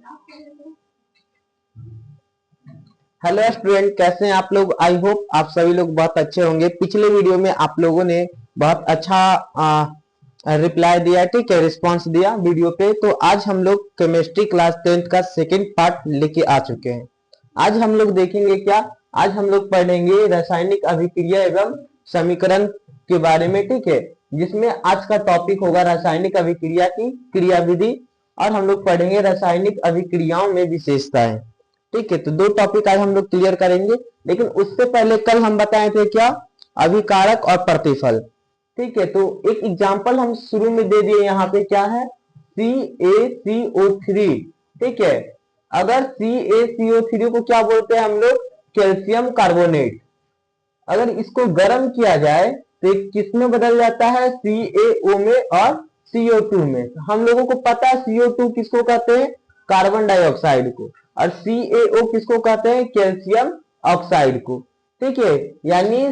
Hello student, कैसे हैं आप लोग। आई होप आप सभी लोग बहुत अच्छे होंगे। पिछले वीडियो में आप लोगों ने बहुत अच्छा रिप्लाई दिया, ठीक है, रिस्पांस दिया वीडियो पे। तो आज हम लोग केमिस्ट्री क्लास 10th का सेकंड पार्ट लेके आ चुके हैं। आज हम लोग देखेंगे क्या, आज हम लोग पढ़ेंगे रासायनिक अभिक्रिया एवं समीकरण के बारे में, ठीक है, जिसमें आज का टॉपिक होगा रासायनिक अभिक्रिया की क्रियाविधि और हम लोग पढ़ेंगे रासायनिक अभिक्रियाओं में विशेषताएं। ठीक है, तो दो टॉपिक आज हम लोग क्लियर करेंगे, लेकिन उससे पहले कल हम बताए थे क्या, अभिकारक और प्रतिफल। ठीक है, तो एक एग्जांपल हम शुरू में दे दिए, यहाँ पे क्या है, CaCO3। ठीक है, अगर CaCO3 को क्या बोलते हैं हम लोग, कैल्शियम कार्बोनेट। अगर इसको गर्म किया जाए तो किस में बदल जाता है, CaO में और CO2 में। हम लोगों को पता है CO2 किसको कहते हैं, कार्बन डाइऑक्साइड को, और CaO किसको कहते हैं, कैल्शियम ऑक्साइड को। ठीक है, यानी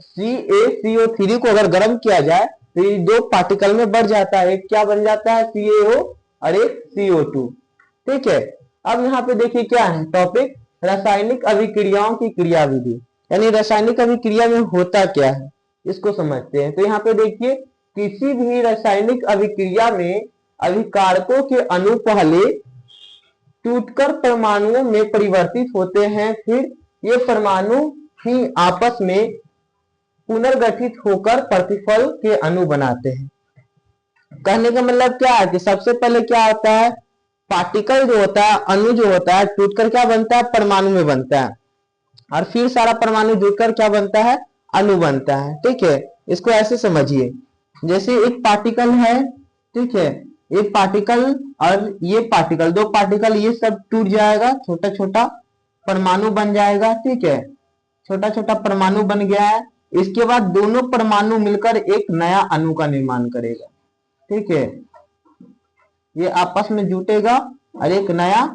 CaCO3 को अगर गर्म किया जाए तो ये दो पार्टिकल में बढ़ जाता है, एक क्या बन जाता है, CaO और एक CO2। ठीक है, अब यहाँ पे देखिए क्या है टॉपिक, रासायनिक अभिक्रियाओं की क्रियाविधि, यानी रासायनिक अभिक्रिया में होता क्या है इसको समझते हैं। तो यहाँ पे देखिए, किसी भी रासायनिक अभिक्रिया में अभिकारकों के अणु पहले टूटकर परमाणुओं में परिवर्तित होते हैं, फिर ये परमाणु ही आपस में पुनर्गठित होकर प्रतिफल के अणु बनाते हैं। कहने का मतलब क्या है कि सबसे पहले क्या होता है, पार्टिकल जो होता है, अणु जो होता है, टूटकर क्या बनता है, परमाणु में बनता है, और फिर सारा परमाणु जुड़कर क्या बनता है, अणु बनता है। ठीक है, इसको ऐसे समझिए, जैसे एक पार्टिकल है, ठीक है, एक पार्टिकल और ये पार्टिकल, दो पार्टिकल, ये सब टूट जाएगा, छोटा छोटा परमाणु बन जाएगा। ठीक है, छोटा छोटा परमाणु बन गया है, इसके बाद दोनों परमाणु मिलकर एक नया अणु का निर्माण करेगा। ठीक है, ये आपस में जुटेगा और एक नया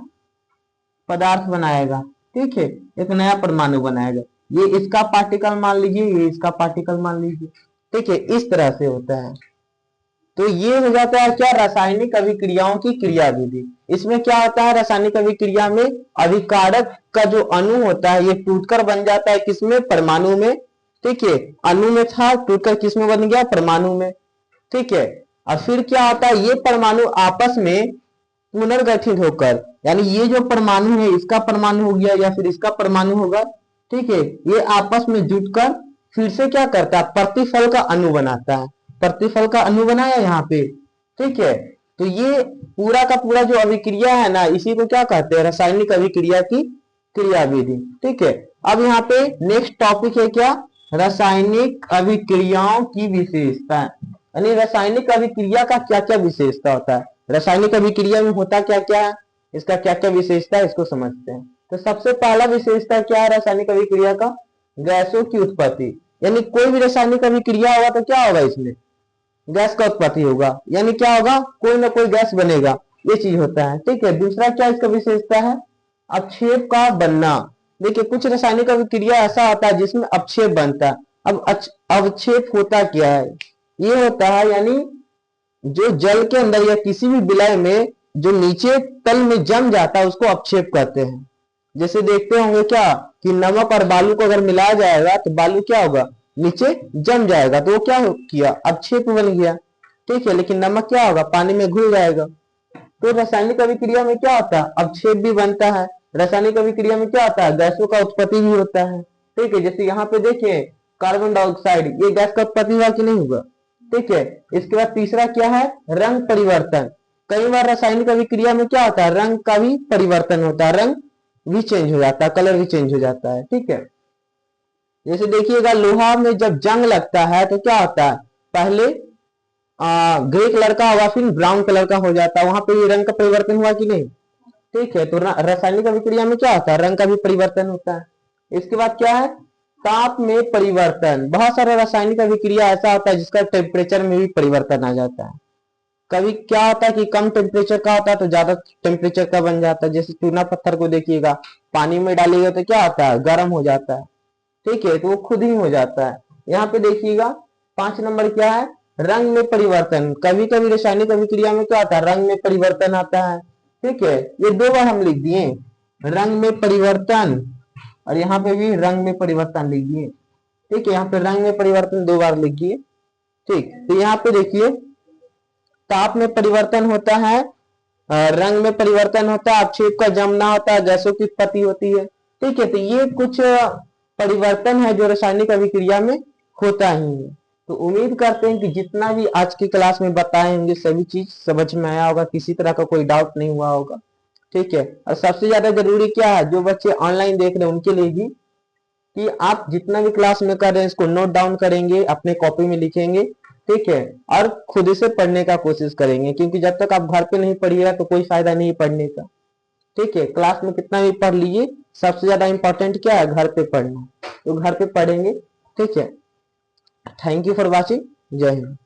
पदार्थ बनाएगा। ठीक है, एक नया परमाणु बनाएगा, ये इसका पार्टिकल मान लीजिए, ये इसका पार्टिकल मान लीजिए। ठीक है, इस तरह से होता है। तो ये हो जाता है क्या, रासायनिक अभिक्रियाओं की क्रियाविधि। इसमें क्या होता है, रासायनिक अभिक्रिया में अभिकारक का जो अणु होता है ये टूटकर बन जाता है किसमें, परमाणु में। ठीक है, अणु में था, टूटकर किसमें बन गया, परमाणु में। ठीक है, और फिर क्या होता है, ये परमाणु आपस में पुनर्गठित होकर, यानी ये जो परमाणु है इसका परमाणु हो गया या फिर इसका परमाणु होगा, ठीक है, ये आपस में जुटकर फिर से क्या करता है, प्रतिफल का अणु बनाता है। प्रतिफल का अणु बनाया यहाँ पे। ठीक है, तो ये पूरा का पूरा जो अभिक्रिया है ना, इसी को क्या कहते हैं, रासायनिक अभिक्रिया की क्रियाविधि। ठीक है, अब यहाँ पे नेक्स्ट टॉपिक है क्या, रासायनिक अभिक्रियाओं की विशेषता, यानी रासायनिक अभिक्रिया का क्या क्या विशेषता होता है, रासायनिक अभिक्रिया में होता क्या क्या है, इसका क्या क्या विशेषता है, इसको समझते हैं। तो सबसे पहला विशेषता क्या है रासायनिक अभिक्रिया का, गैसों की उत्पत्ति। यानी कोई भी रासायनिक अभिक्रिया होगा तो क्या होगा, इसमें गैस का उत्पत्ति होगा, यानी क्या होगा, कोई ना कोई गैस बनेगा, ये चीज होता है। ठीक है, दूसरा क्या इसका विशेषता है, अवक्षेप का बनना। देखिए कुछ रासायनिक अभिक्रिया ऐसा होता है जिसमें अवक्षेप बनता है। अब अवक्षेप होता क्या है, ये होता है यानी जो जल के अंदर या किसी भी विलय में जो नीचे तल में जम जाता है उसको अवक्षेप कहते हैं। जैसे देखते होंगे क्या कि नमक और बालू को अगर मिलाया जाएगा तो बालू क्या होगा, नीचे जम जाएगा, तो वो क्या किया, अवक्षेप बन गया। ठीक है, लेकिन नमक क्या होगा, पानी में घुल जाएगा। तो रासायनिक अभिक्रिया में क्या होता है, अवक्षेप भी बनता है। रासायनिक अभिक्रिया में क्या होता है, गैसों का उत्पत्ति भी होता है। ठीक है, जैसे यहाँ पे देखिए कार्बन डाइऑक्साइड, ये गैस का उत्पत्ति हुआ कि नहीं हुआ। ठीक है, इसके बाद तीसरा क्या है, रंग परिवर्तन। कई बार रासायनिक अभिक्रिया में क्या होता है, रंग का भी परिवर्तन होता है, रंग भी चेंज हो जाता है, कलर भी चेंज हो जाता है। ठीक है, जैसे देखिएगा लोहा में जब जंग लगता है तो क्या होता है, पहले ग्रे कलर का होगा, फिर ब्राउन कलर का हो जाता है, वहां पे ये रंग का परिवर्तन हुआ कि नहीं। ठीक है, तो रासायनिक अभिक्रिया में क्या होता है, रंग का भी परिवर्तन होता है। इसके बाद क्या है, ताप में परिवर्तन। बहुत सारा रासायनिक अभिक्रिया ऐसा होता है जिसका टेम्परेचर में भी परिवर्तन आ जाता है। कभी क्या होता है कि कम टेम्परेचर का होता है तो ज्यादा टेम्परेचर का बन जाता है। जैसे चूना पत्थर को देखिएगा, पानी में डालिएगा तो क्या होता है, गर्म हो जाता है। ठीक है, तो वो खुद ही हो जाता है। यहाँ पे देखिएगा 5 नंबर क्या है, रंग में परिवर्तन, कभी कभी रासायनिक अभिक्रिया में क्या आता है, रंग में परिवर्तन आता है। ठीक है, ये 2 बार हम लिख दिए, रंग में परिवर्तन, और यहाँ पे भी रंग में परिवर्तन लिख दिए। ठीक है, यहाँ पे रंग में परिवर्तन 2 बार लिख दिए। ठीक, तो यहाँ पे देखिए ताप में परिवर्तन होता है, रंग में परिवर्तन होता है, अवक्षेप का जमना होता है, गैसों की उत्पत्ति होती है। ठीक है, तो ये कुछ परिवर्तन है जो रासायनिक अभिक्रिया में होता ही है। तो उम्मीद करते हैं कि जितना भी आज की क्लास में बताए होंगे सभी चीज समझ में आया होगा, किसी तरह का कोई डाउट नहीं हुआ होगा। ठीक है, और सबसे ज्यादा जरूरी क्या है, जो बच्चे ऑनलाइन देख रहे हैं उनके लिए भी, कि आप जितना भी क्लास में कर रहे हैं इसको नोट डाउन करेंगे, अपने कॉपी में लिखेंगे। ठीक है, और खुद से पढ़ने का कोशिश करेंगे, क्योंकि जब तक आप घर पे नहीं पढ़िएगा तो कोई फायदा नहीं पढ़ने का। ठीक है, क्लास में कितना भी पढ़ लीजिए, सबसे ज्यादा इंपॉर्टेंट क्या है, घर पे पढ़ना, तो घर पे पढ़ेंगे। ठीक है, थैंक यू फॉर वॉचिंग, जय हिंद।